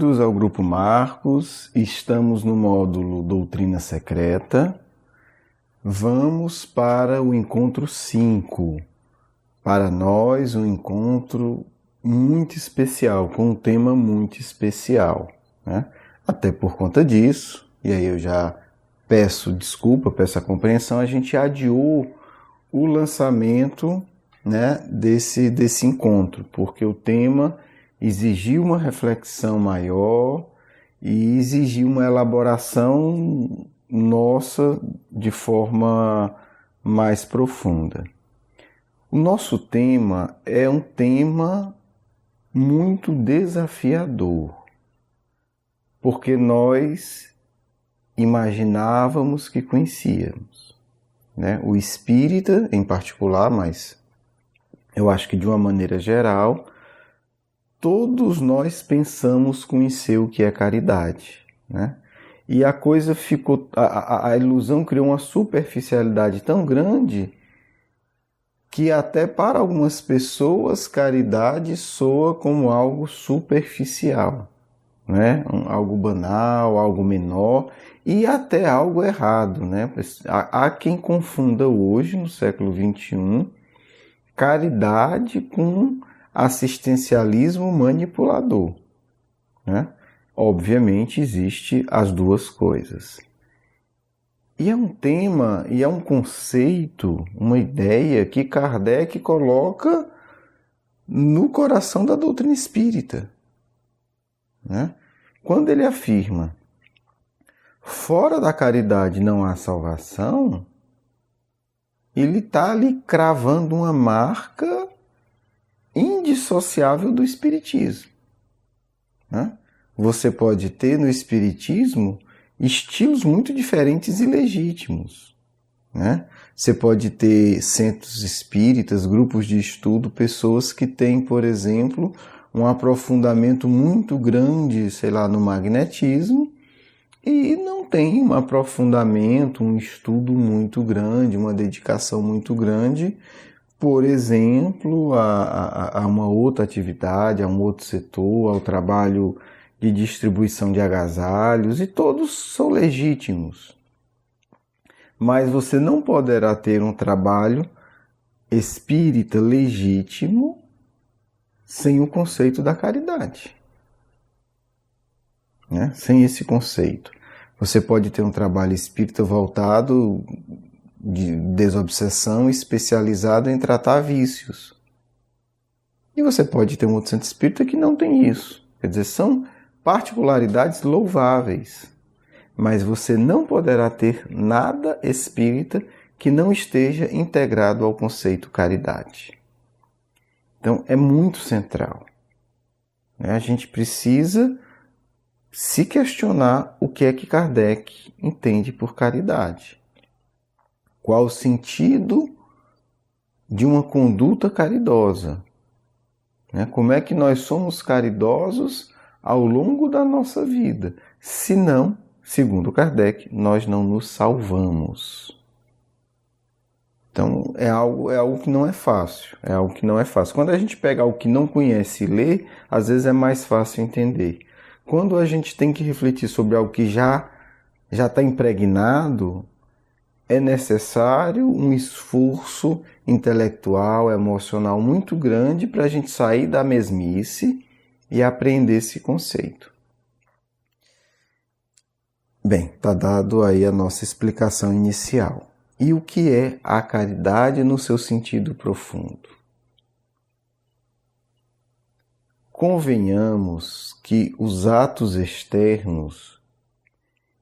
Bem-vindos ao Grupo Marcos, estamos no módulo Doutrina Secreta. Vamos para o encontro 5. Para nós, um encontro muito especial, com um tema muito especial, né? Até por conta disso, e aí eu já peço desculpa, peço a compreensão, a gente adiou o lançamento, né, desse encontro, porque o tema exigiu uma reflexão maior e exigiu uma elaboração nossa de forma mais profunda. O nosso tema é um tema muito desafiador, porque nós imaginávamos que conhecíamos, né? O espírita em particular, mas eu acho que de uma maneira geral, todos nós pensamos conhecer o que é caridade, né? E a coisa ficou, a ilusão criou uma superficialidade tão grande que até para algumas pessoas caridade soa como algo superficial, né? Algo banal, algo menor e até algo errado, né? Há quem confunda hoje, no século XXI, caridade com assistencialismo manipulador, né? Obviamente existe as duas coisas. E é um tema, e é um conceito, uma ideia que Kardec coloca no coração da doutrina espírita, né? Quando ele afirma: fora da caridade não há salvação, ele está ali cravando uma marca indissociável do espiritismo, né? Você pode ter no espiritismo estilos muito diferentes e legítimos, né? Você pode ter centros espíritas, grupos de estudo, pessoas que têm, por exemplo, um aprofundamento muito grande, sei lá, no magnetismo, e não tem um aprofundamento, um estudo muito grande, uma dedicação muito grande, por exemplo, a uma outra atividade, a um outro setor, ao trabalho de distribuição de agasalhos, e todos são legítimos. Mas você não poderá ter um trabalho espírita legítimo sem o conceito da caridade, né? Sem esse conceito. Você pode ter um trabalho espírita voltado de desobsessão, especializado em tratar vícios. E você pode ter um outro centro espírita que não tem isso. Quer dizer, são particularidades louváveis, mas você não poderá ter nada espírita que não esteja integrado ao conceito caridade. Então, é muito central, né? A gente precisa se questionar o que é que Kardec entende por caridade. Qual o sentido de uma conduta caridosa, né? Como é que nós somos caridosos ao longo da nossa vida? Se não, segundo Kardec, nós não nos salvamos. Então, é algo que não é fácil. É algo que não é fácil. Quando a gente pega algo que não conhece e lê, às vezes é mais fácil entender. Quando a gente tem que refletir sobre algo que já está impregnado, é necessário um esforço intelectual, emocional muito grande para a gente sair da mesmice e aprender esse conceito. Bem, está dado aí a nossa explicação inicial. E o que é a caridade no seu sentido profundo? Convenhamos que os atos externos,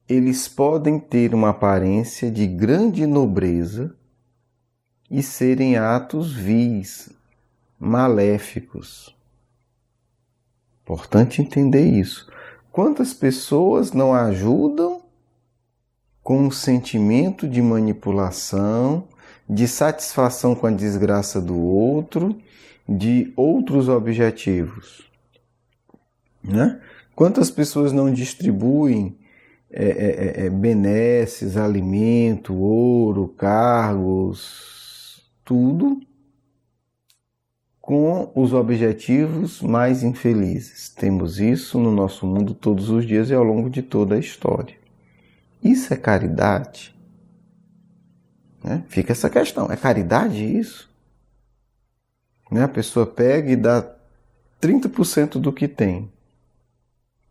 eles podem ter uma aparência de grande nobreza e serem atos vis, maléficos. Importante entender isso. Quantas pessoas não ajudam com um sentimento de manipulação, de satisfação com a desgraça do outro, de outros objetivos, né? Quantas pessoas não distribuem benesses, alimento, ouro, cargos, tudo, com os objetivos mais infelizes. Temos isso no nosso mundo todos os dias e ao longo de toda a história. Isso é caridade? Fica essa questão. É caridade isso? A pessoa pega e dá 30% do que tem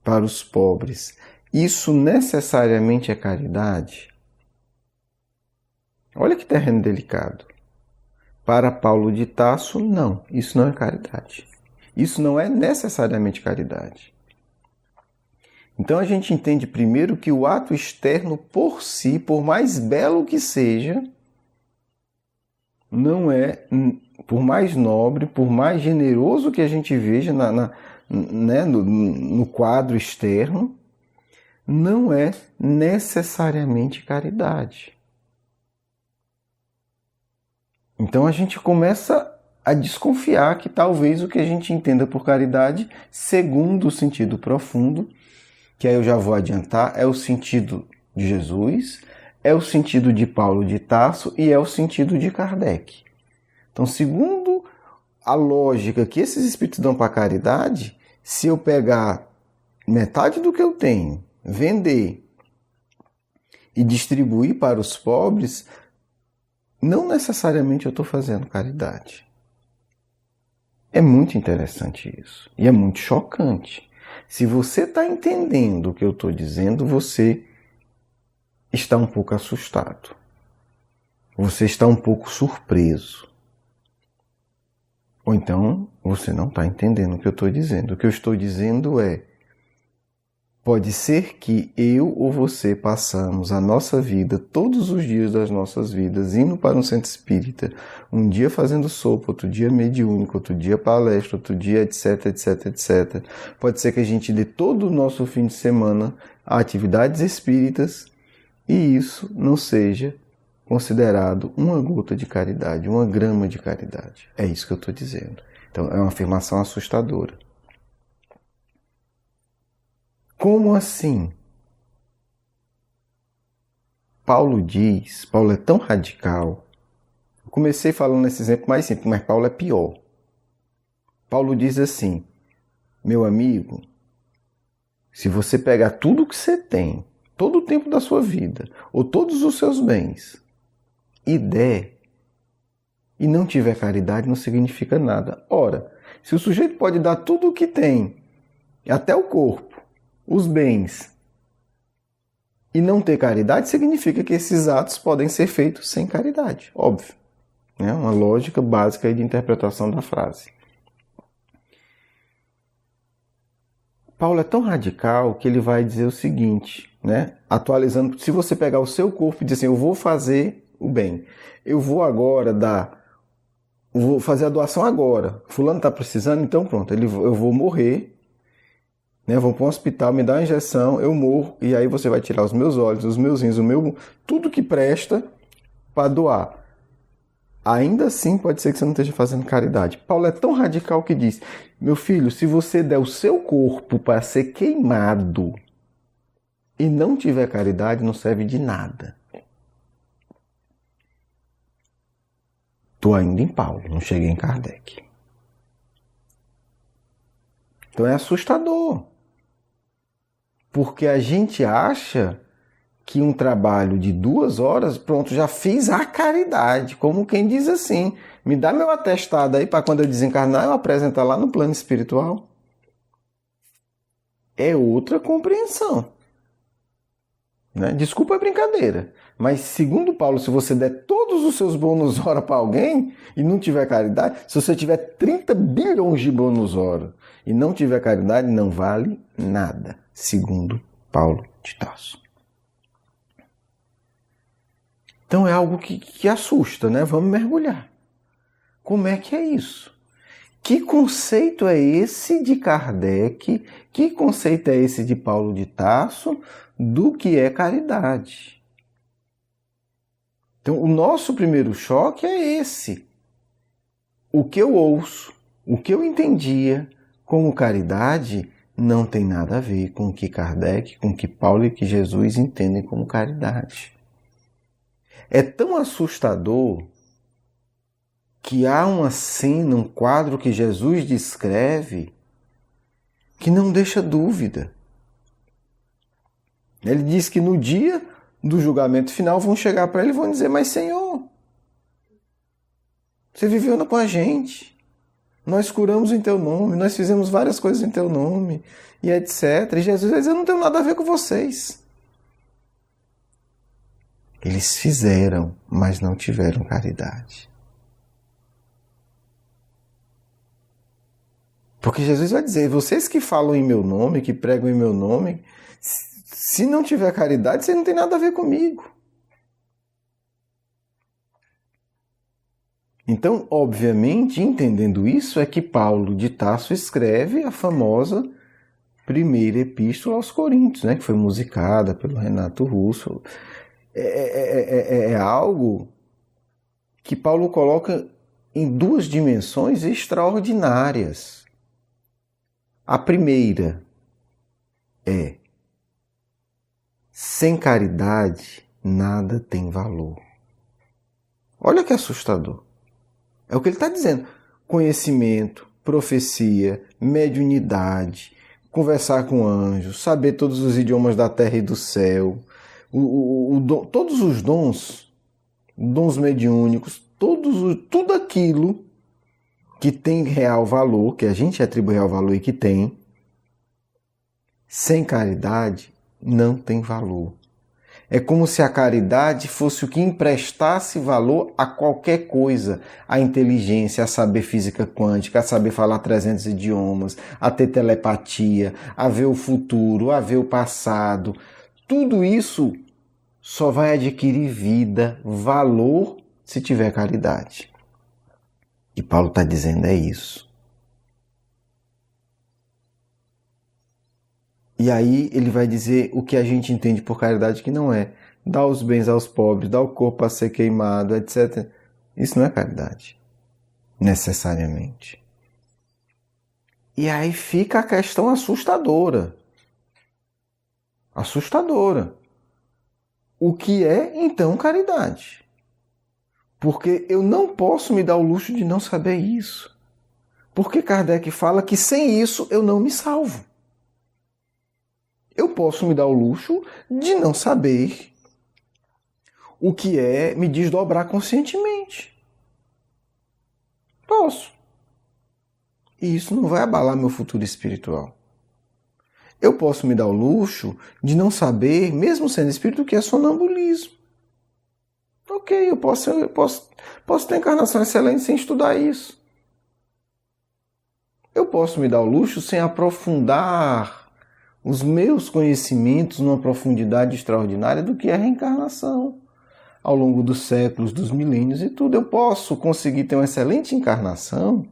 para os pobres. Isso necessariamente é caridade? Olha que terreno delicado. Para Paulo de Tarso, não. Isso não é caridade. Isso não é necessariamente caridade. Então a gente entende primeiro que o ato externo por si, por mais belo que seja, não é, por mais nobre, por mais generoso que a gente veja no quadro externo, não é necessariamente caridade. Então a gente começa a desconfiar que talvez o que a gente entenda por caridade, segundo o sentido profundo, que aí eu já vou adiantar, é o sentido de Jesus, é o sentido de Paulo de Tarso e é o sentido de Kardec. Então, segundo a lógica que esses espíritos dão para a caridade, se eu pegar metade do que eu tenho, vender e distribuir para os pobres, não necessariamente eu estou fazendo caridade. É muito interessante isso. E é muito chocante. Se você está entendendo o que eu estou dizendo, você está um pouco assustado. Você está um pouco surpreso. Ou então, você não está entendendo o que eu estou dizendo. O que eu estou dizendo é: pode ser que eu ou você passamos a nossa vida, todos os dias das nossas vidas, indo para um centro espírita, um dia fazendo sopa, outro dia mediúnico, outro dia palestra, outro dia etc, etc, etc. Pode ser que a gente dê todo o nosso fim de semana a atividades espíritas e isso não seja considerado uma gota de caridade, uma grama de caridade. É isso que eu estou dizendo. Então é uma afirmação assustadora. Como assim? Paulo é tão radical. Eu comecei falando nesse exemplo mais simples, mas Paulo é pior. Paulo diz assim: meu amigo, se você pegar tudo que você tem, todo o tempo da sua vida, ou todos os seus bens, e der, e não tiver caridade, não significa nada. Ora, se o sujeito pode dar tudo o que tem, até o corpo, os bens, e não ter caridade, significa que esses atos podem ser feitos sem caridade. Óbvio. Uma lógica básica de interpretação da frase. Paulo é tão radical que ele vai dizer o seguinte, atualizando, se você pegar o seu corpo e dizer assim: eu vou fazer o bem, eu vou fazer a doação agora, fulano está precisando, então pronto, eu vou morrer, vou para um hospital, me dá uma injeção, eu morro, e aí você vai tirar os meus olhos, os meus rins, tudo que presta para doar. Ainda assim pode ser que você não esteja fazendo caridade. Paulo é tão radical que diz: meu filho, se você der o seu corpo para ser queimado e não tiver caridade, não serve de nada. Estou ainda em Paulo, não cheguei em Kardec. Então é assustador. Porque a gente acha que um trabalho de 2 horas, pronto, já fiz a caridade. Como quem diz assim: me dá meu atestado aí para quando eu desencarnar eu apresentar lá no plano espiritual. É outra compreensão. Desculpa a brincadeira, mas segundo Paulo, se você der todos os seus bônus hora para alguém e não tiver caridade, se você tiver 30 bilhões de bônus hora e não tiver caridade, não vale nada, segundo Paulo de Tarso. Então é algo que assusta, Vamos mergulhar. Como é que é isso? Que conceito é esse de Kardec? Que conceito é esse de Paulo de Tarso do que é caridade? Então, o nosso primeiro choque é esse. O que eu ouço, o que eu entendia como caridade não tem nada a ver com o que Kardec, com o que Paulo e que Jesus entendem como caridade. É tão assustador que há uma cena, um quadro que Jesus descreve que não deixa dúvida. Ele diz que no dia do julgamento final vão chegar para ele e vão dizer: mas Senhor, você viveu com a gente, nós curamos em teu nome, nós fizemos várias coisas em teu nome, e etc. E Jesus vai dizer: eu não tenho nada a ver com vocês. Eles fizeram, mas não tiveram caridade. Porque Jesus vai dizer: vocês que falam em meu nome, que pregam em meu nome, se não tiver caridade, você não tem nada a ver comigo. Então, obviamente, entendendo isso, é que Paulo de Tarso escreve a famosa primeira epístola aos Coríntios, né, que foi musicada pelo Renato Russo. É algo que Paulo coloca em duas dimensões extraordinárias. A primeira é: sem caridade nada tem valor. Olha que assustador. É o que ele está dizendo. Conhecimento, profecia, mediunidade, conversar com anjos, saber todos os idiomas da terra e do céu, todos os dons mediúnicos, tudo aquilo que tem real valor, que a gente atribui real valor e que tem, sem caridade não tem valor. É como se a caridade fosse o que emprestasse valor a qualquer coisa. A inteligência, a saber física quântica, a saber falar 300 idiomas, a ter telepatia, a ver o futuro, a ver o passado. Tudo isso só vai adquirir vida, valor, se tiver caridade. E Paulo está dizendo é isso. E aí ele vai dizer o que a gente entende por caridade que não é. Dar os bens aos pobres, dar o corpo a ser queimado, etc. Isso não é caridade, necessariamente. E aí fica a questão assustadora. Assustadora. O que é, então, caridade? Porque eu não posso me dar o luxo de não saber isso. Porque Kardec fala que sem isso eu não me salvo. Eu posso me dar o luxo de não saber o que é me desdobrar conscientemente. Posso. E isso não vai abalar meu futuro espiritual. Eu posso me dar o luxo de não saber, mesmo sendo espírito, o que é sonambulismo. Ok, eu posso ter encarnação excelente sem estudar isso. Eu posso me dar o luxo sem aprofundar os meus conhecimentos numa profundidade extraordinária do que é a reencarnação. Ao longo dos séculos, dos milênios e tudo, eu posso conseguir ter uma excelente encarnação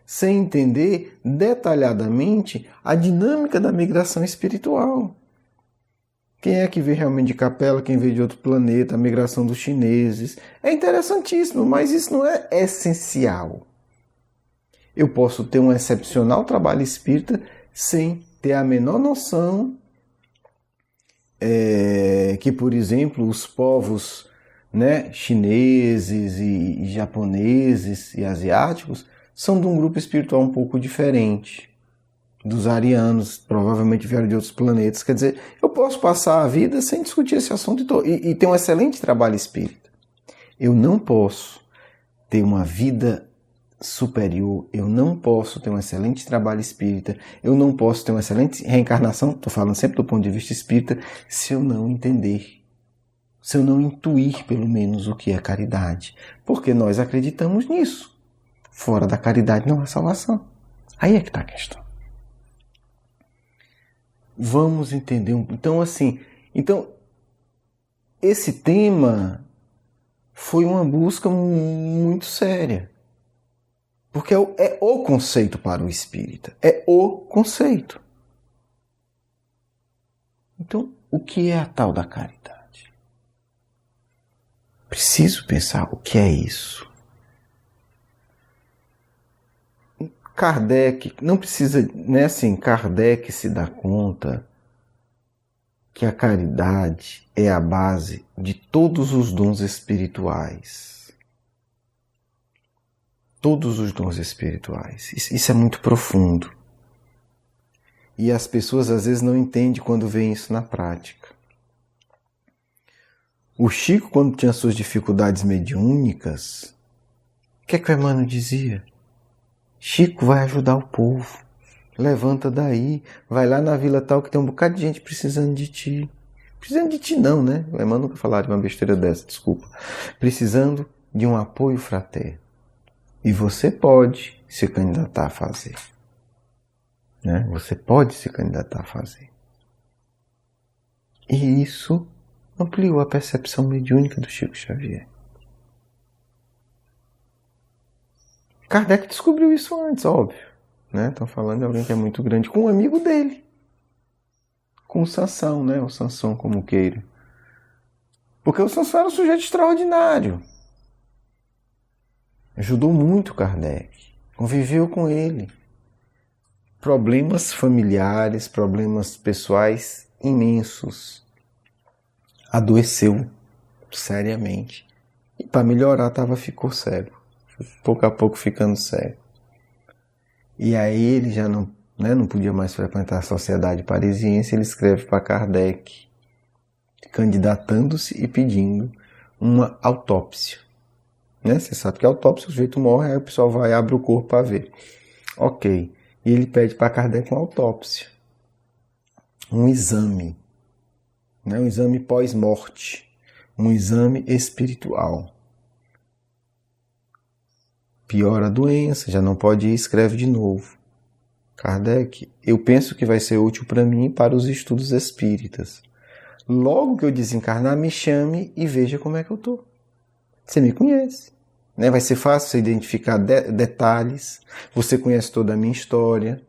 sem entender detalhadamente a dinâmica da migração espiritual. Quem é que veio realmente de Capela, quem veio de outro planeta, a migração dos chineses. É interessantíssimo, mas isso não é essencial. Eu posso ter um excepcional trabalho espírita sem ter a menor noção que, por exemplo, os povos, né, chineses e japoneses e asiáticos são de um grupo espiritual um pouco diferente dos arianos, provavelmente vieram de outros planetas. Quer dizer, eu posso passar a vida sem discutir esse assunto e ter um excelente trabalho espírita. Eu não posso ter uma vida superior, eu não posso ter um excelente trabalho espírita, eu não posso ter uma excelente reencarnação, estou falando sempre do ponto de vista espírita, se eu não entender, se eu não intuir pelo menos o que é caridade, porque nós acreditamos nisso. Fora da caridade não há salvação. Aí é que está a questão. Vamos entender. Então, esse tema foi uma busca muito séria. Porque é o conceito para o espírita. É o conceito. Então, o que é a tal da caridade? Preciso pensar o que é isso. Kardec, não precisa, né, assim, Kardec se dá conta que a caridade é a base de todos os dons espirituais. Todos os dons espirituais. Isso é muito profundo. E as pessoas às vezes não entendem quando veem isso na prática. O Chico, quando tinha suas dificuldades mediúnicas, o que é que o Emmanuel dizia? Chico, vai ajudar o povo. Levanta daí, vai lá na vila tal que tem um bocado de gente precisando de ti. Precisando de ti não, né? O Emmanuel nunca falaria uma besteira dessa, desculpa. Precisando de um apoio fraterno. E você pode se candidatar a fazer. Né? Você pode se candidatar a fazer. E isso ampliou a percepção mediúnica do Chico Xavier. Kardec descobriu isso antes, óbvio. Estão falando de alguém que é muito grande, com um amigo dele. Com o Sansão, né? O Sansão como queira. Porque o Sansão era um sujeito extraordinário. Ajudou muito Kardec. Conviveu com ele. Problemas familiares, problemas pessoais imensos. Adoeceu seriamente. E para melhorar ficou cego. Pouco a pouco ficando cego. E aí ele já não podia mais frequentar a sociedade parisiense, ele escreve para Kardec, candidatando-se e pedindo uma autópsia. Você sabe que a autópsia, o sujeito morre, aí o pessoal vai e abre o corpo para ver. Ok. E ele pede para Kardec uma autópsia. Um exame. Um exame pós-morte. Um exame espiritual. Piora a doença, já não pode ir, escreve de novo. Kardec, eu penso que vai ser útil para mim e para os estudos espíritas. Logo que eu desencarnar, me chame e veja como é que eu estou. Você me conhece. Vai ser fácil você identificar detalhes. Você conhece toda a minha história.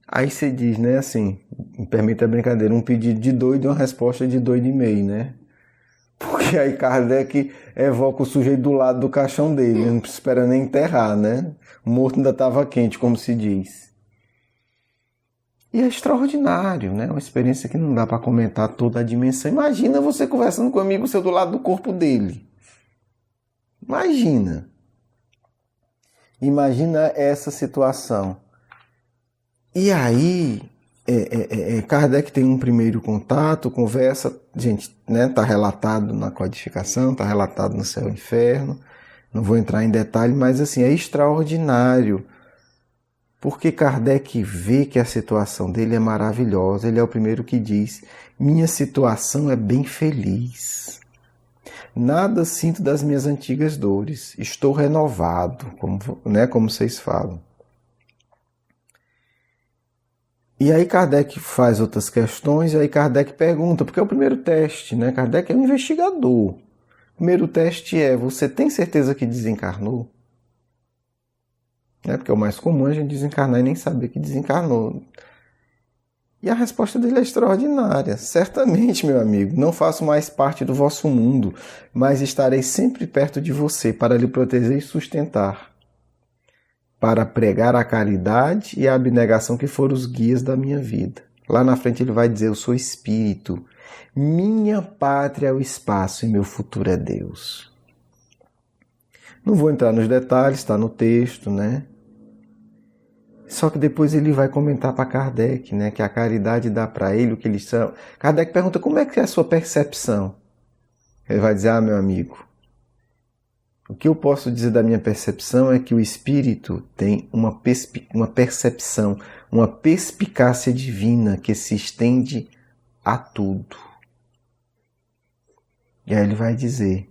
Aí você diz, assim, me permita a brincadeira, um pedido de doido e uma resposta de doido e meio, Porque aí Kardec evoca o sujeito do lado do caixão dele, não espera nem enterrar, O morto ainda estava quente, como se diz. E é extraordinário, Uma experiência que não dá para comentar toda a dimensão. Imagina você conversando com um amigo seu do lado do corpo dele. Imagina essa situação. E aí, Kardec tem um primeiro contato, conversa, gente, tá relatado na codificação, tá relatado no Céu e Inferno, não vou entrar em detalhe, mas assim, é extraordinário, porque Kardec vê que a situação dele é maravilhosa, ele é o primeiro que diz, minha situação é bem feliz. Nada sinto das minhas antigas dores. Estou renovado, como vocês falam. E aí Kardec faz outras questões, e aí Kardec pergunta, porque é o primeiro teste, Kardec é um investigador. O primeiro teste é, você tem certeza que desencarnou? Porque é o mais comum a gente desencarnar e nem saber que desencarnou. E a resposta dele é extraordinária. Certamente, meu amigo, não faço mais parte do vosso mundo, mas estarei sempre perto de você para lhe proteger e sustentar, para pregar a caridade e a abnegação que foram os guias da minha vida. Lá na frente ele vai dizer, eu sou espírito, minha pátria é o espaço e meu futuro é Deus. Não vou entrar nos detalhes, está no texto, Só que depois ele vai comentar para Kardec, que a caridade dá para ele o que eles são. Kardec pergunta, como é que é a sua percepção? Ele vai dizer, meu amigo, o que eu posso dizer da minha percepção é que o espírito tem uma percepção, uma perspicácia divina que se estende a tudo. E aí ele vai dizer,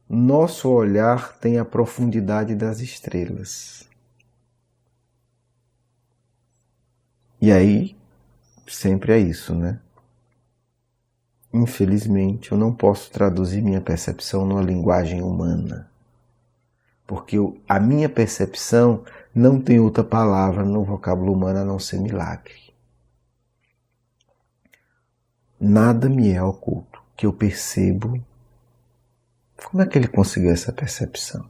nosso olhar tem a profundidade das estrelas. E aí, sempre é isso, Infelizmente, eu não posso traduzir minha percepção numa linguagem humana. Porque a minha percepção não tem outra palavra no vocábulo humano a não ser milagre. Nada me é oculto, que eu percebo. Como é que ele conseguiu essa percepção?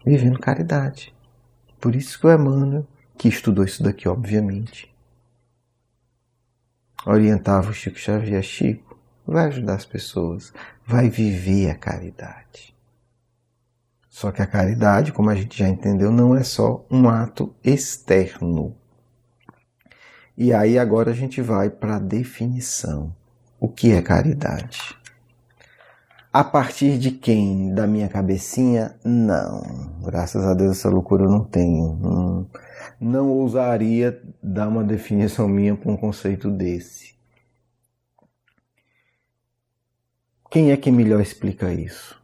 Vivendo caridade. Por isso que o Emmanuel, que estudou isso daqui, obviamente, orientava o Chico Xavier, Chico, vai ajudar as pessoas, vai viver a caridade. Só que a caridade, como a gente já entendeu, não é só um ato externo. E aí agora a gente vai para a definição. O que é caridade? A partir de quem? Da minha cabecinha? Não. Graças a Deus essa loucura eu não tenho. Não ousaria dar uma definição minha para um conceito desse. Quem é que melhor explica isso?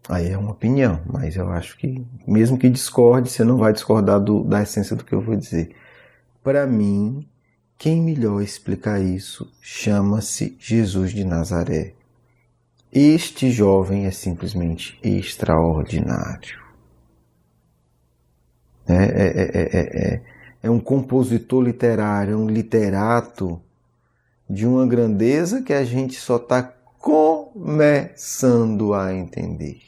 Aí é uma opinião, mas eu acho que, mesmo que discorde, você não vai discordar da essência do que eu vou dizer. Para mim, quem melhor explica isso chama-se Jesus de Nazaré. Este jovem é simplesmente extraordinário. É um compositor literário, é um literato de uma grandeza que a gente só está começando a entender.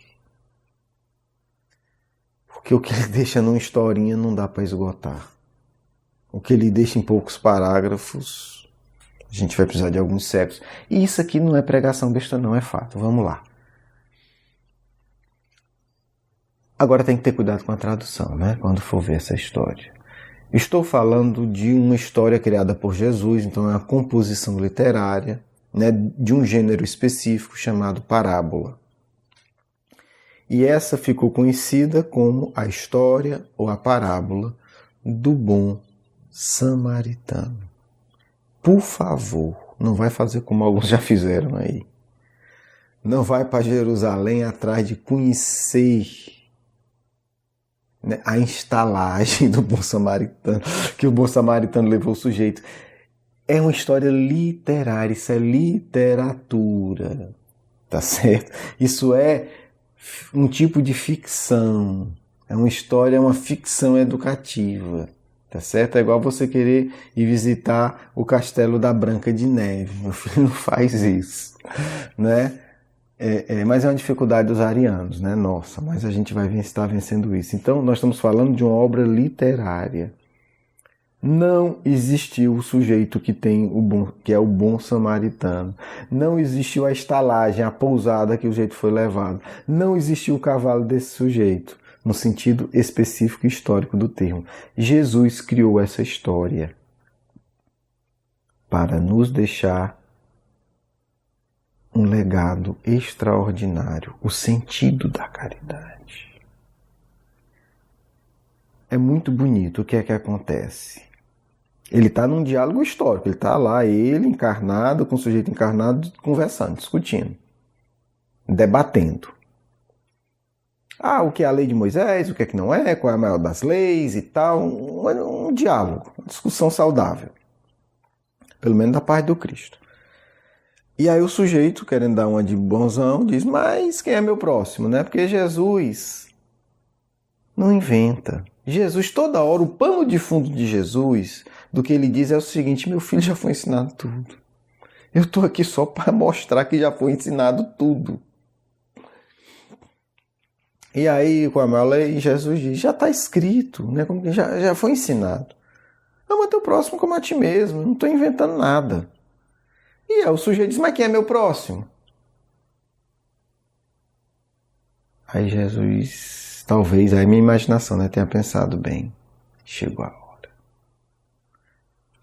Porque o que ele deixa numa historinha não dá para esgotar. O que ele deixa em poucos parágrafos, a gente vai precisar de alguns séculos. E isso aqui não é pregação besta não, é fato. Vamos lá. Agora tem que ter cuidado com a tradução, né? Quando for ver essa história. Estou falando de uma história criada por Jesus, então é uma composição literária, né, de um gênero específico chamado parábola. E essa ficou conhecida como a história ou a parábola do bom samaritano. Por favor, não vai fazer como alguns já fizeram aí. Não vai para Jerusalém atrás de conhecer, né, a estalagem do bom samaritano, que o bom samaritano levou o sujeito. É uma história literária, isso é literatura, tá certo? Isso é um tipo de ficção, é uma história, é uma ficção educativa, tá certo? É igual você querer ir visitar o castelo da Branca de Neve, meu filho não faz isso, né? Mas é uma dificuldade dos arianos, né? Nossa, mas a gente vai estar vencendo isso. Então, nós estamos falando de uma obra literária. Não existiu o sujeito que é o bom samaritano. Não existiu a estalagem, a pousada que o sujeito foi levado. Não existiu o cavalo desse sujeito, no sentido específico e histórico do termo. Jesus criou essa história para nos deixar um legado extraordinário, o sentido da caridade. É muito bonito. O que é que acontece? Ele está num diálogo histórico, ele está lá, ele encarnado, com o sujeito encarnado, conversando, discutindo, debatendo. O que é a lei de Moisés, o que é que não é, qual é a maior das leis e tal, um diálogo, uma discussão saudável, pelo menos da parte do Cristo. E aí o sujeito, querendo dar uma de bonzão, diz, mas quem é meu próximo, né? Porque Jesus não inventa. Jesus, toda hora, o pano de fundo de Jesus, do que ele diz é o seguinte, meu filho já foi ensinado tudo. Eu estou aqui só para mostrar que já foi ensinado tudo. E aí, com a maior lei, Jesus diz, já está escrito, né? Já foi ensinado. Ama teu próximo como a ti mesmo, não estou inventando nada. E aí o sujeito diz, mas quem é meu próximo? Aí Jesus, talvez, aí minha imaginação, né, tenha pensado bem, chegou a hora.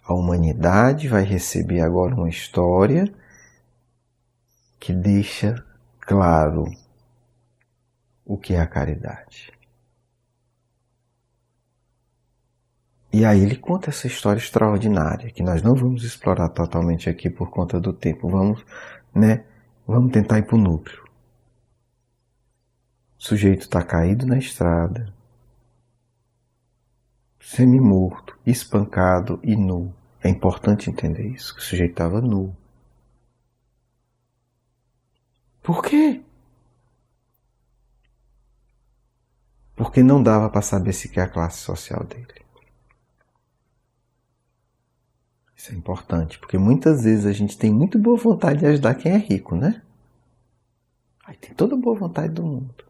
A humanidade vai receber agora uma história que deixa claro o que é a caridade. E aí ele conta essa história extraordinária, que nós não vamos explorar totalmente aqui por conta do tempo. Vamos tentar ir para o núcleo. O sujeito está caído na estrada, semi-morto, espancado e nu. É importante entender isso, que o sujeito estava nu. Por quê? Porque não dava para saber sequer a classe social dele. Isso é importante, porque muitas vezes a gente tem muito boa vontade de ajudar quem é rico, né? Aí tem toda a boa vontade do mundo.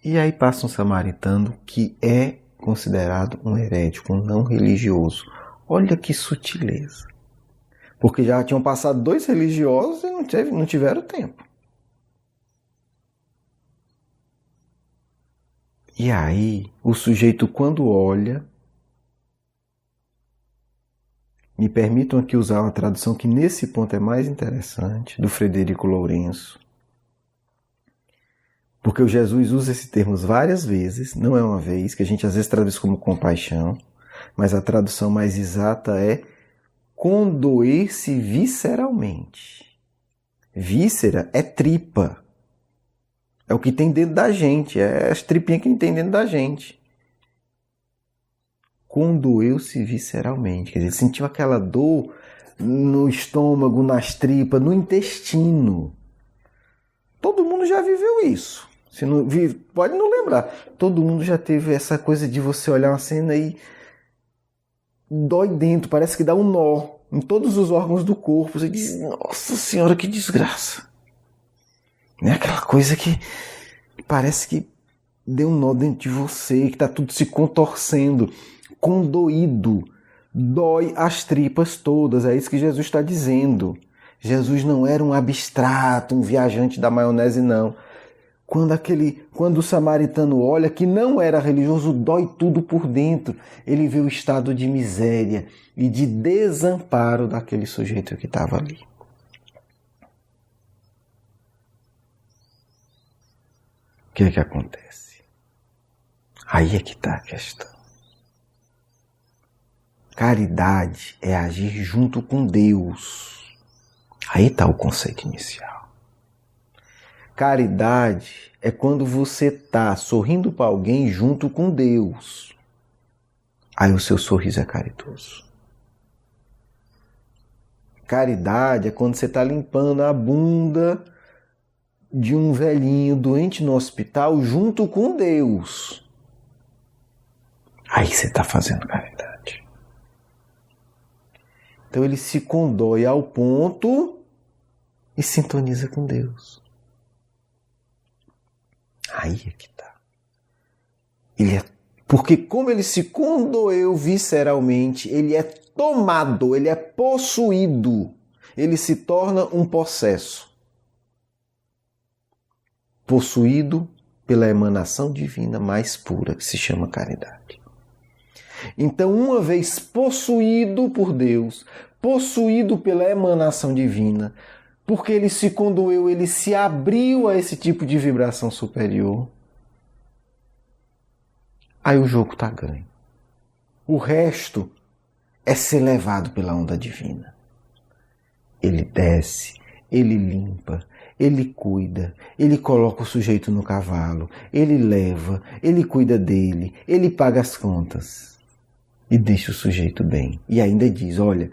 E aí passa um samaritano que é considerado um herético, um não religioso. Olha que sutileza. Porque já tinham passado 2 religiosos e não tiveram tempo. E aí, o sujeito, quando olha, me permitam aqui usar uma tradução que nesse ponto é mais interessante, do Frederico Lourenço. Porque o Jesus usa esse termo várias vezes, não é uma vez, que a gente às vezes traduz como compaixão, mas a tradução mais exata é condoer-se visceralmente. Víscera é tripa. É o que tem dentro da gente, é as tripinhas que tem dentro da gente. Condoeu-se visceralmente, quer dizer, sentiu aquela dor no estômago, nas tripas, no intestino. Todo mundo já viveu isso. Se não vive, pode não lembrar. Todo mundo já teve essa coisa de você olhar uma cena e dói dentro, parece que dá um nó em todos os órgãos do corpo. Você diz, nossa senhora, que desgraça. É aquela coisa que parece que deu um nó dentro de você, que está tudo se contorcendo, condoído, dói as tripas todas. É isso que Jesus está dizendo. Jesus não era um abstrato, um viajante da maionese, não. Quando o samaritano olha, que não era religioso, dói tudo por dentro. Ele vê o estado de miséria e de desamparo daquele sujeito que estava ali. O que é que acontece? Aí é que está a questão. Caridade é agir junto com Deus. Aí está o conceito inicial. Caridade é quando você está sorrindo para alguém junto com Deus. Aí o seu sorriso é caridoso. Caridade é quando você está limpando a bunda de um velhinho doente no hospital junto com Deus. Aí você está fazendo caridade. Então ele se condói ao ponto e sintoniza com Deus. Aí é que tá. Porque como ele se condoeu visceralmente, ele é tomado, ele é possuído. Ele se torna um possesso. Possuído pela emanação divina mais pura, que se chama caridade. Então, uma vez possuído por Deus, possuído pela emanação divina, porque ele se condoeu, ele se abriu a esse tipo de vibração superior, aí o jogo está ganho. O resto é ser levado pela onda divina. Ele desce, ele limpa, ele cuida, ele coloca o sujeito no cavalo, ele leva, ele cuida dele, ele paga as contas e deixa o sujeito bem. E ainda diz, olha,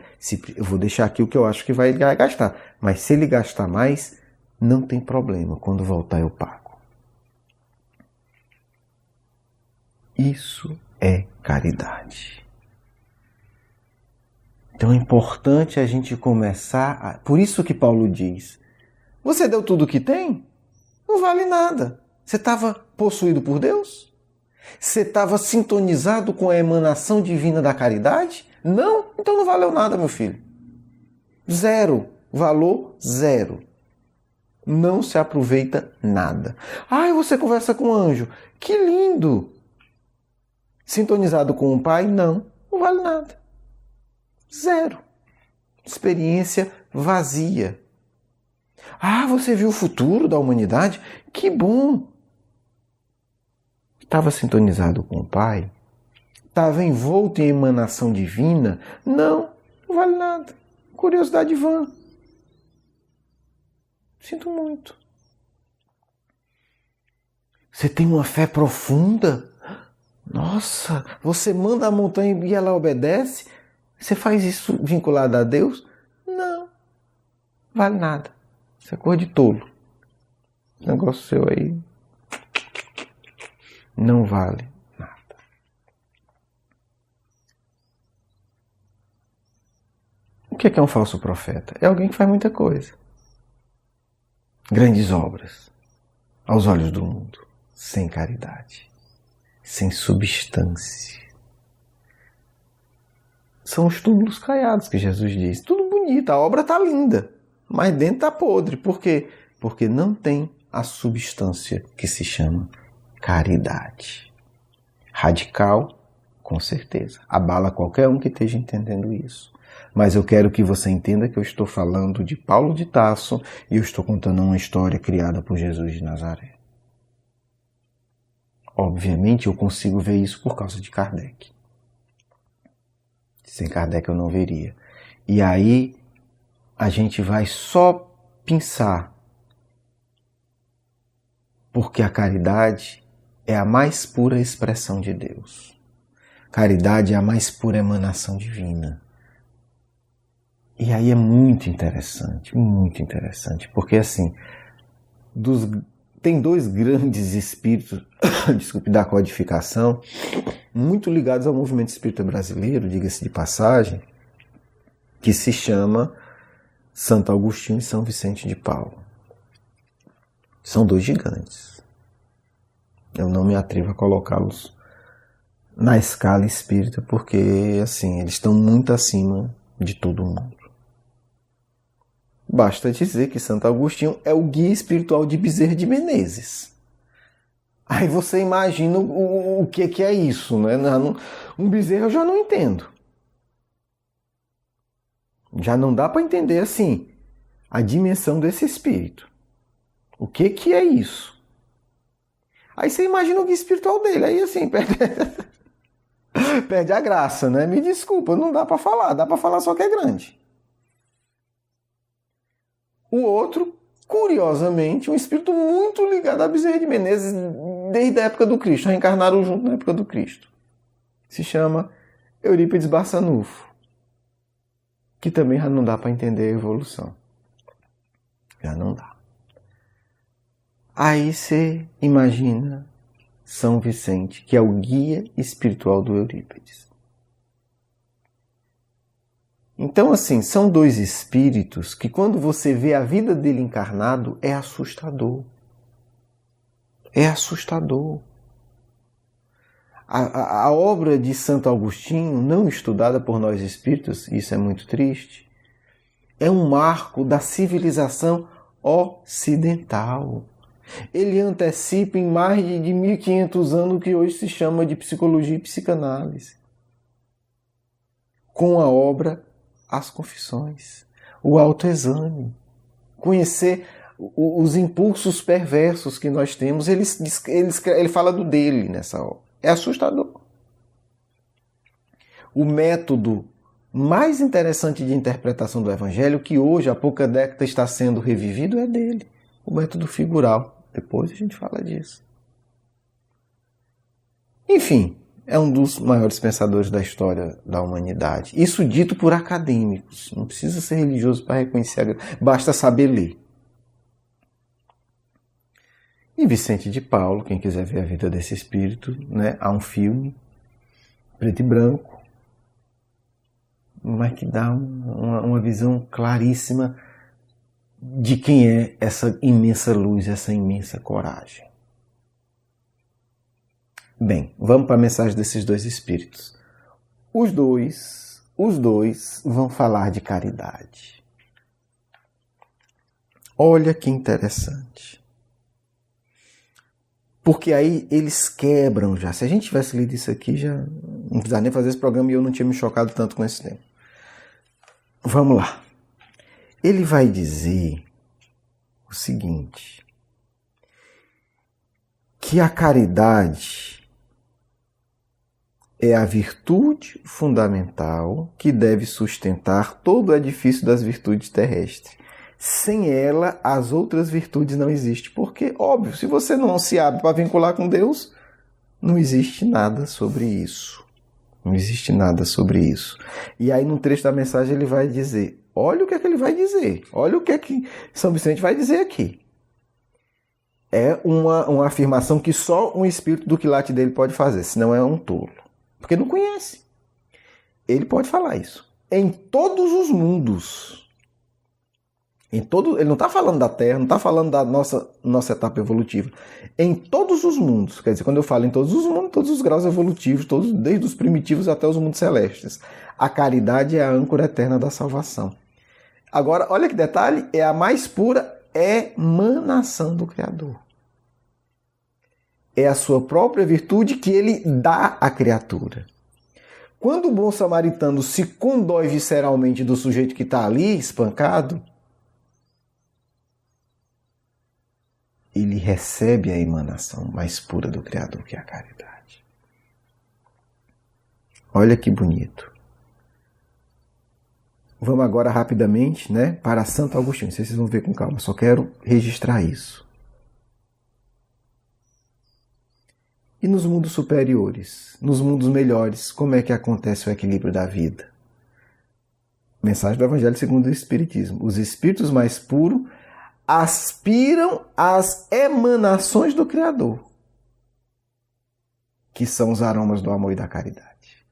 eu vou deixar aqui o que eu acho que vai gastar, mas se ele gastar mais, não tem problema, quando voltar eu pago. Isso é caridade. Então é importante a gente começar... Por isso que Paulo diz, você deu tudo o que tem? Não vale nada. Você estava possuído por Deus? Você estava sintonizado com a emanação divina da caridade? Não? Então não valeu nada, meu filho. Zero. Valor zero. Não se aproveita nada. Você conversa com um anjo. Que lindo! Sintonizado com o Pai? Não. Não vale nada. Zero. Experiência vazia. Você viu o futuro da humanidade? Que bom! Estava sintonizado com o Pai? Estava envolto em emanação divina? Não, não vale nada. Curiosidade vã. Sinto muito. Você tem uma fé profunda? Nossa, você manda a montanha e ela obedece? Você faz isso vinculado a Deus? Não, vale nada. Isso é coisa de tolo. Esse negócio seu aí não vale nada. O que é um falso profeta? É alguém que faz muita coisa. Grandes obras, aos olhos do mundo, sem caridade, sem substância. São os túmulos caiados que Jesus diz. Tudo bonito, a obra está linda, mas dentro está podre. Por quê? Porque não tem a substância que se chama caridade. Radical, com certeza. Abala qualquer um que esteja entendendo isso. Mas eu quero que você entenda que eu estou falando de Paulo de Tarso e eu estou contando uma história criada por Jesus de Nazaré. Obviamente eu consigo ver isso por causa de Kardec. Sem Kardec eu não veria. E aí a gente vai só pensar, porque a caridade é a mais pura expressão de Deus. Caridade é a mais pura emanação divina. E aí é muito interessante, porque assim, tem dois grandes espíritos, desculpe, da codificação, muito ligados ao movimento espírita brasileiro, diga-se de passagem, que se chama Santo Agostinho e São Vicente de Paulo. São dois gigantes. Eu não me atrevo a colocá-los na escala espírita, porque assim, eles estão muito acima de todo mundo. Basta dizer que Santo Agostinho é o guia espiritual de Bezerra de Menezes. Aí você imagina o que é isso, né? Um Bezerra eu já não entendo. Já não dá para entender assim a dimensão desse espírito. O que é isso? Aí você imagina o guia espiritual dele, aí assim perde a graça, né? Me desculpa, não dá para falar, dá para falar só que é grande. O outro, curiosamente, um espírito muito ligado a Bezerra de Menezes desde a época do Cristo, reencarnaram junto na época do Cristo. Se chama Eurípides Barçanufo, que também já não dá para entender a evolução. Já não dá. Aí você imagina São Vicente, que é o guia espiritual do Eurípides. Então, assim, são dois espíritos que quando você vê a vida dele encarnado, é assustador. É assustador. A obra de Santo Agostinho, não estudada por nós espíritos, isso é muito triste, é um marco da civilização ocidental. Ele antecipa em mais de 1500 anos o que hoje se chama de psicologia e psicanálise. Com a obra As Confissões, o autoexame, conhecer os impulsos perversos que nós temos. Ele fala do dele nessa obra. É assustador. O método mais interessante de interpretação do Evangelho, que hoje, há pouca década, está sendo revivido, é dele. O método figural. Depois a gente fala disso. Enfim, é um dos maiores pensadores da história da humanidade. Isso dito por acadêmicos. Não precisa ser religioso para reconhecer. Basta saber ler. E Vicente de Paulo, quem quiser ver a vida desse espírito, né, há um filme, preto e branco, mas que dá uma visão claríssima de quem é essa imensa luz, essa imensa coragem. Bem, vamos para a mensagem desses dois espíritos. Os dois vão falar de caridade. Olha que interessante. Porque aí eles quebram já. Se a gente tivesse lido isso aqui, já não precisava nem fazer esse programa e eu não tinha me chocado tanto com esse tema. Vamos lá. Ele vai dizer o seguinte, que a caridade é a virtude fundamental que deve sustentar todo o edifício das virtudes terrestres. Sem ela, as outras virtudes não existem. Porque, óbvio, se você não se abre para vincular com Deus, não existe nada sobre isso. Não existe nada sobre isso. E aí, num trecho da mensagem, ele vai dizer, olha o que é que ele vai dizer. Olha o que é que São Vicente vai dizer aqui. É uma afirmação que só um espírito do quilate dele pode fazer, senão é um tolo. Porque não conhece. Ele pode falar isso. Em todos os mundos. Ele não está falando da Terra, não está falando da nossa etapa evolutiva. Em todos os mundos, quer dizer, quando eu falo em todos os mundos, todos os graus evolutivos, desde os primitivos até os mundos celestes. A caridade é a âncora eterna da salvação. Agora, olha que detalhe, é a mais pura emanação do Criador. é a sua própria virtude que ele dá à criatura. Quando o bom samaritano se condói visceralmente do sujeito que está ali, espancado, ele recebe a emanação mais pura do Criador, que é a caridade. Olha que bonito. Vamos agora rapidamente, para Santo Agostinho. Vocês vão ver com calma, só quero registrar isso. E nos mundos superiores, nos mundos melhores, como é que acontece o equilíbrio da vida? Mensagem do Evangelho segundo o Espiritismo. Os espíritos mais puros aspiram às emanações do Criador, que são os aromas do amor e da caridade.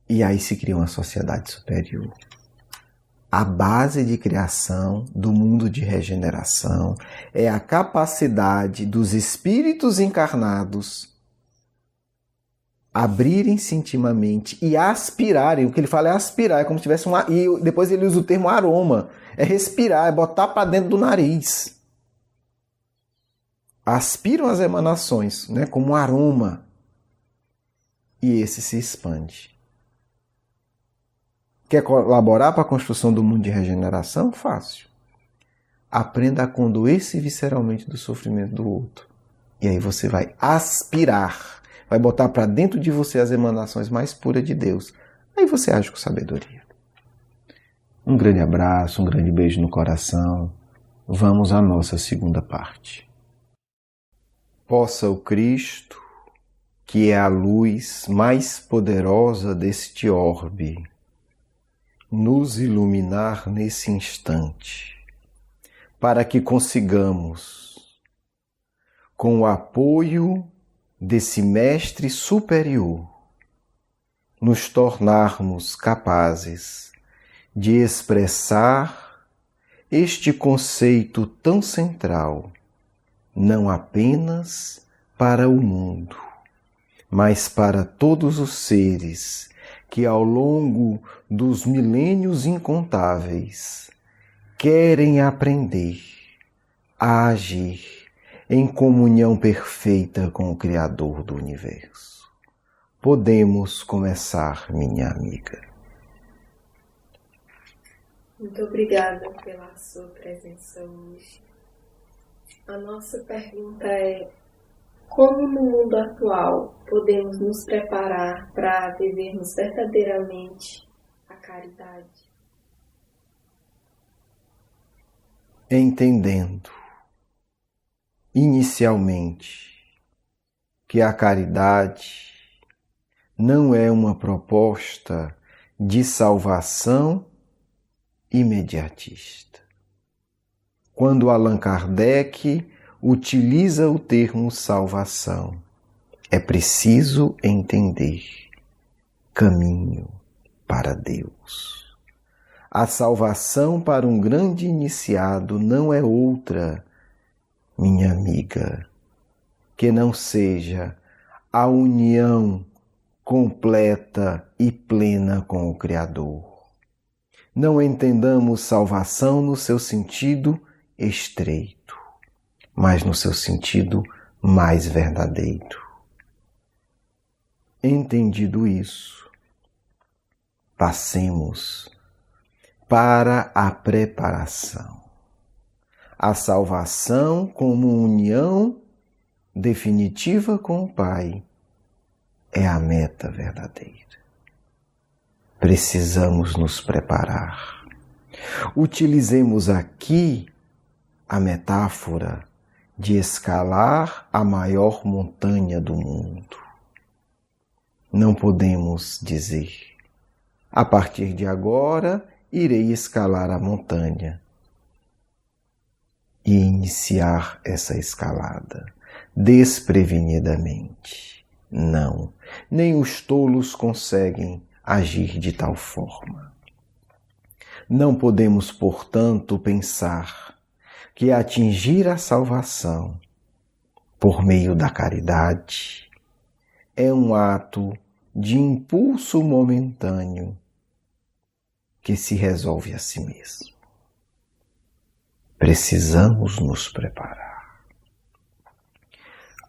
E aí se cria uma sociedade superior. A base de criação do mundo de regeneração é a capacidade dos espíritos encarnados abrirem-se intimamente e aspirarem. O que ele fala é aspirar, é como se tivesse e depois ele usa o termo aroma. É respirar, é botar para dentro do nariz. Aspiram as emanações, como um aroma. E esse se expande. Quer colaborar para a construção do mundo de regeneração? Fácil. Aprenda a condoer-se visceralmente do sofrimento do outro. E aí você vai aspirar, vai botar para dentro de você as emanações mais puras de Deus. Aí você age com sabedoria. Um grande abraço, um grande beijo no coração. Vamos à nossa segunda parte. Possa o Cristo, que é a luz mais poderosa deste orbe, nos iluminar nesse instante, para que consigamos, com o apoio desse Mestre Superior, nos tornarmos capazes de expressar este conceito tão central, não apenas para o mundo, mas para todos os seres que ao longo dos milênios incontáveis querem aprender a agir em comunhão perfeita com o Criador do Universo. Podemos começar, minha amiga. Muito obrigada pela sua presença hoje. A nossa pergunta é: como no mundo atual podemos nos preparar para vivermos verdadeiramente a caridade? Entendendo, inicialmente, que a caridade não é uma proposta de salvação imediatista. Quando Allan Kardec utiliza o termo salvação, é preciso entender caminho para Deus. A salvação para um grande iniciado não é outra, minha amiga, que não seja a união completa e plena com o Criador. Não entendamos salvação no seu sentido estreito, mas no seu sentido mais verdadeiro. Entendido isso, passemos para a preparação. A salvação como união definitiva com o Pai é a meta verdadeira. Precisamos nos preparar. Utilizemos aqui a metáfora de escalar a maior montanha do mundo. Não podemos dizer: a partir de agora irei escalar a montanha e iniciar essa escalada desprevenidamente. Não, nem os tolos conseguem agir de tal forma. Não podemos, portanto, pensar que atingir a salvação por meio da caridade é um ato de impulso momentâneo que se resolve a si mesmo. Precisamos nos preparar.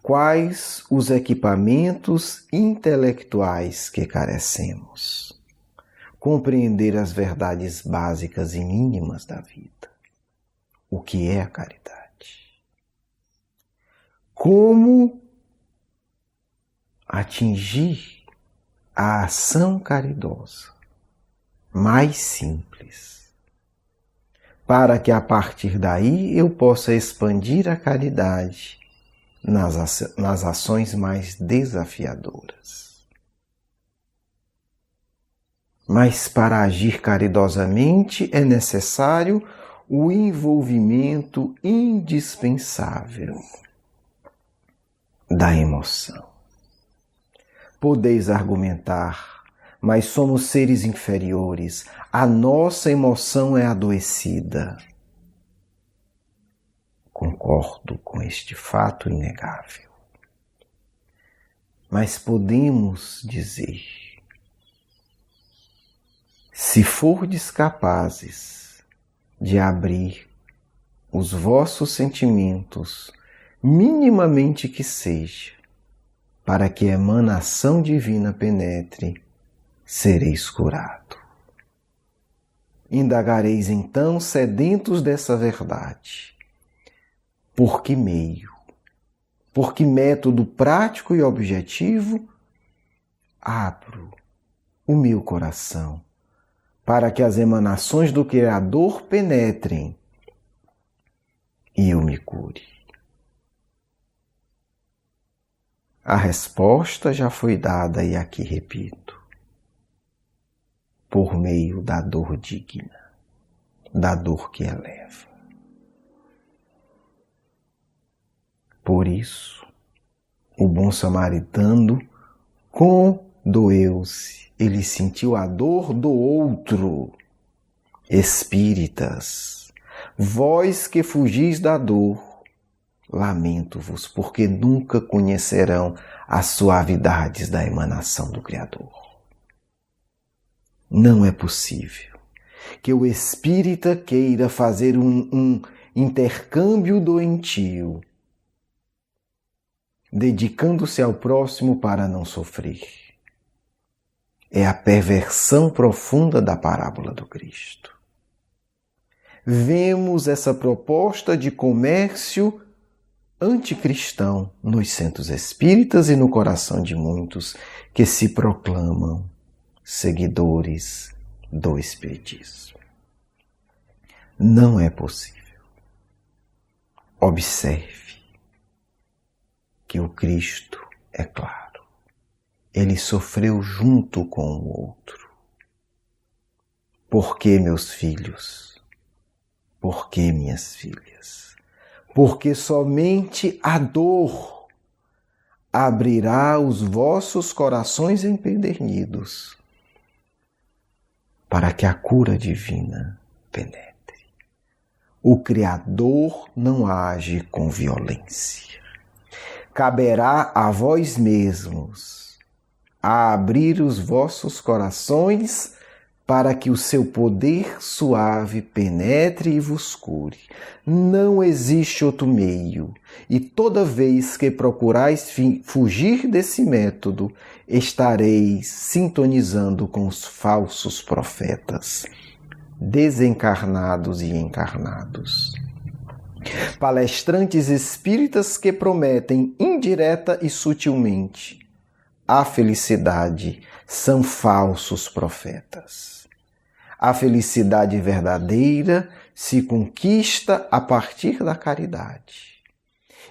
quais os equipamentos intelectuais que carecemos. Compreender as verdades básicas e mínimas da vida. O que é a caridade? Como atingir a ação caridosa mais simples, para que a partir daí eu possa expandir a caridade nas ações mais desafiadoras. Mas para agir caridosamente é necessário o envolvimento indispensável da emoção. Podeis argumentar, mas somos seres inferiores, a nossa emoção é adoecida. Concordo com este fato inegável. Mas podemos dizer, se fordes capazes de abrir os vossos sentimentos, minimamente que seja, para que a emanação divina penetre, sereis curado. Indagareis então, sedentos dessa verdade, por que meio, por que método prático e objetivo abro o meu coração para que as emanações do Criador penetrem e eu me cure. A resposta já foi dada e aqui repito. Por meio da dor digna, da dor que eleva. Por isso, o bom samaritano condoeu-se, ele sentiu a dor do outro. Espíritas, vós que fugis da dor, lamento-vos, porque nunca conhecerão as suavidades da emanação do Criador. Não é possível que o espírita queira fazer um intercâmbio doentio, dedicando-se ao próximo para não sofrer. É a perversão profunda da parábola do Cristo. Vemos essa proposta de comércio anticristão nos centros espíritas e no coração de muitos que se proclamam seguidores do Espiritismo. Não é possível. Observe que o Cristo é claro. Ele sofreu junto com o outro. Por que, meus filhos? Por que, minhas filhas? Porque somente a dor abrirá os vossos corações empedernidos para que a cura divina penetre. O Criador não age com violência. Caberá a vós mesmos a abrir os vossos corações para que o seu poder suave penetre e vos cure. Não existe outro meio, e toda vez que procurais fugir desse método, estareis sintonizando com os falsos profetas, desencarnados e encarnados. Palestrantes espíritas que prometem indireta e sutilmente a felicidade são falsos profetas. A felicidade verdadeira se conquista a partir da caridade.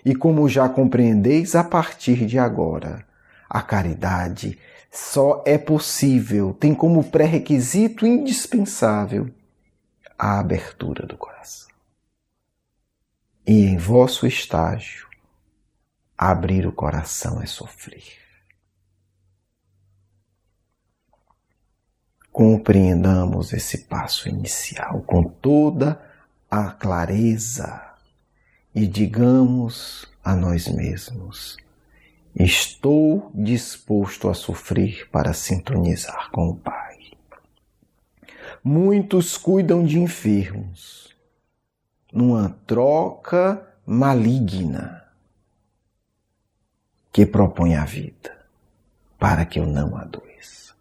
E como já compreendeis a partir de agora, a caridade só é possível, tem como pré-requisito indispensável a abertura do coração. E em vosso estágio, abrir o coração é sofrer. Compreendamos esse passo inicial com toda a clareza e digamos a nós mesmos: estou disposto a sofrer para sintonizar com o Pai. Muitos cuidam de enfermos numa troca maligna. que propõe a vida, para que eu não adoeça.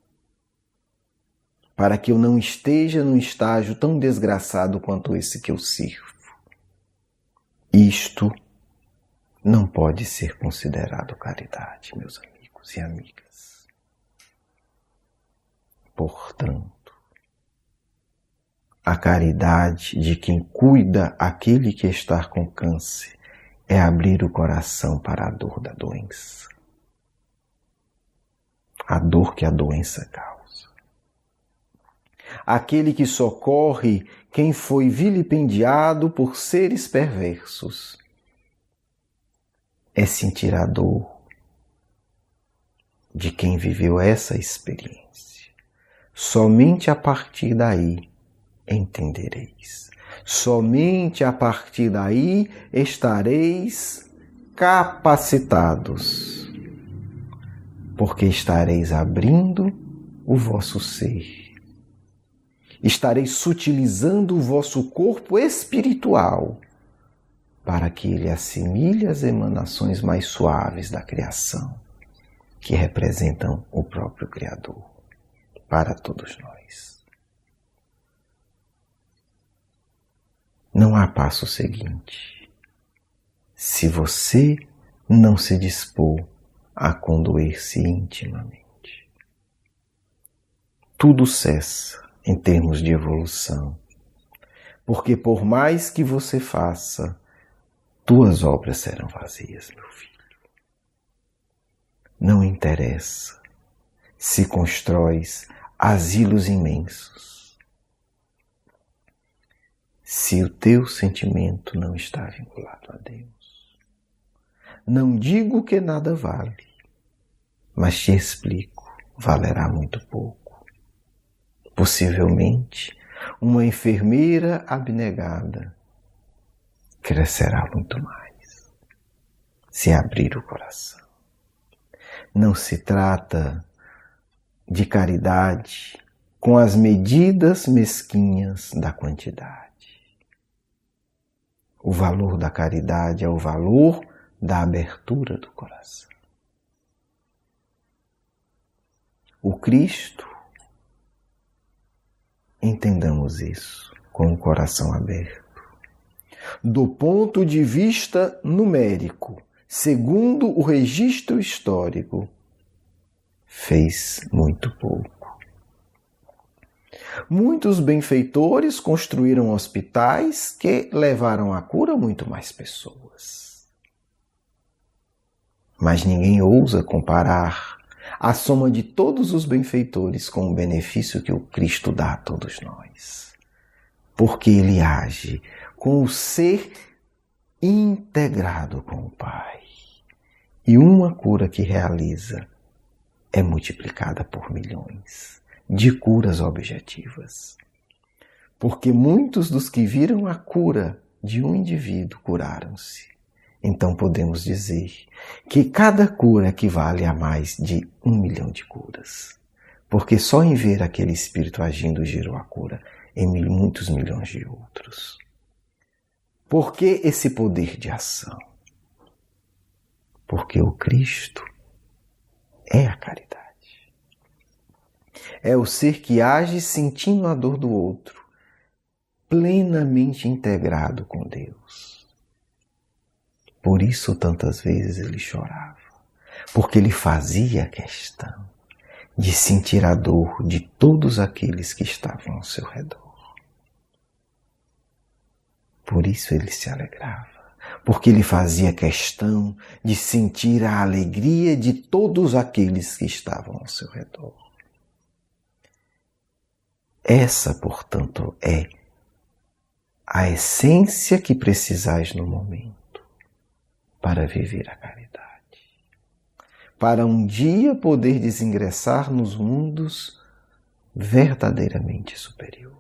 Para que eu não esteja num estágio tão desgraçado quanto esse que eu sirvo. Isto não pode ser considerado caridade, meus amigos e amigas. Portanto, a caridade de quem cuida aquele que está com câncer é abrir o coração para a dor da doença. A dor que a doença causa. Aquele que socorre quem foi vilipendiado por seres perversos é sentir a dor de quem viveu essa experiência. Somente a partir daí entendereis. Somente a partir daí estareis capacitados, porque estareis abrindo o vosso ser. Estareis sutilizando o vosso corpo espiritual para que ele assimile as emanações mais suaves da criação, que representam o próprio Criador, para todos nós. Não há passo seguinte, se você não se dispor a condoer-se intimamente. Tudo cessa em termos de evolução, porque por mais que você faça, tuas obras serão vazias, meu filho. Não interessa se constróis asilos imensos, se o teu sentimento não está vinculado a Deus. Não digo que nada vale, mas te explico, valerá muito pouco. Possivelmente, uma enfermeira abnegada crescerá muito mais, se abrir o coração. Não se trata de caridade com as medidas mesquinhas da quantidade. O valor da caridade é o valor da abertura do coração. O Cristo, entendamos isso com o coração aberto. Do ponto de vista numérico, segundo o registro histórico, fez muito pouco. Muitos benfeitores construíram hospitais que levaram à cura muito mais pessoas. Mas ninguém ousa comparar a soma de todos os benfeitores com o benefício que o Cristo dá a todos nós. Porque ele age com o ser integrado com o Pai. E uma cura que realiza é multiplicada por milhões de curas objetivas. Porque muitos dos que viram a cura de um indivíduo curaram-se. Então podemos dizer que cada cura equivale a mais de 1 milhão de curas. Porque só em ver aquele espírito agindo gerou a cura em muitos milhões de outros. Por que esse poder de ação? Porque o Cristo é a caridade. É o ser que age sentindo a dor do outro, plenamente integrado com Deus. Por isso tantas vezes ele chorava, porque ele fazia questão de sentir a dor de todos aqueles que estavam ao seu redor. Por isso ele se alegrava, porque ele fazia questão de sentir a alegria de todos aqueles que estavam ao seu redor. Essa, portanto, é a essência que precisais no momento para viver a caridade. Para um dia poder desingressar nos mundos verdadeiramente superiores.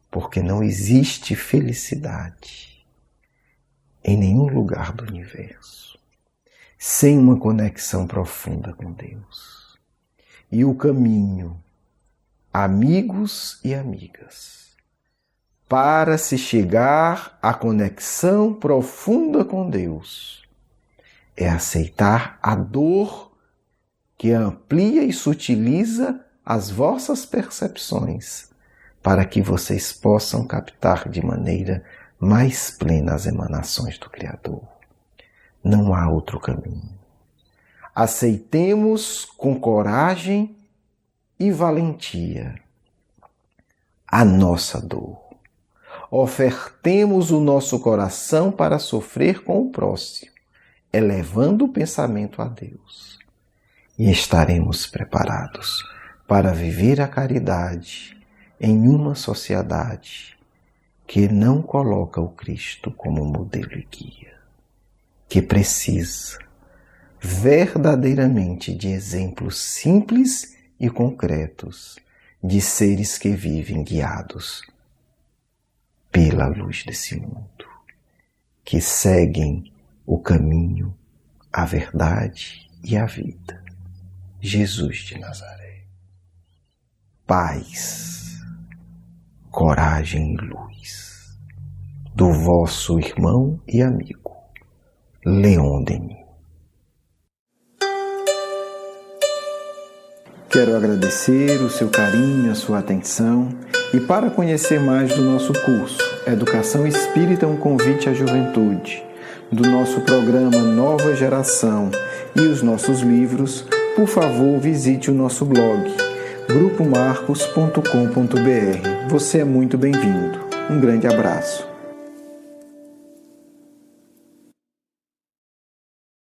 Porque não existe felicidade em nenhum lugar do universo sem uma conexão profunda com Deus. E o caminho, amigos e amigas, para se chegar à conexão profunda com Deus, é aceitar a dor que amplia e sutiliza as vossas percepções, para que vocês possam captar de maneira mais plena as emanações do Criador. Não há outro caminho. Aceitemos com coragem e valentia a nossa dor. Ofertemos o nosso coração para sofrer com o próximo, elevando o pensamento a Deus. E estaremos preparados para viver a caridade em uma sociedade que não coloca o Cristo como modelo e guia, que precisa verdadeiramente de exemplos simples e concretos de seres que vivem guiados pela luz desse mundo, que seguem o caminho, a verdade e a vida. Jesus de Nazaré. Paz, coragem e luz. Do vosso irmão e amigo, Leon Denis. Quero agradecer o seu carinho, a sua atenção, e para conhecer mais do nosso curso Educação Espírita, um convite à juventude, do nosso programa Nova Geração e os nossos livros, por favor, visite o nosso blog grupomarcos.com.br. Você é muito bem-vindo. Um grande abraço.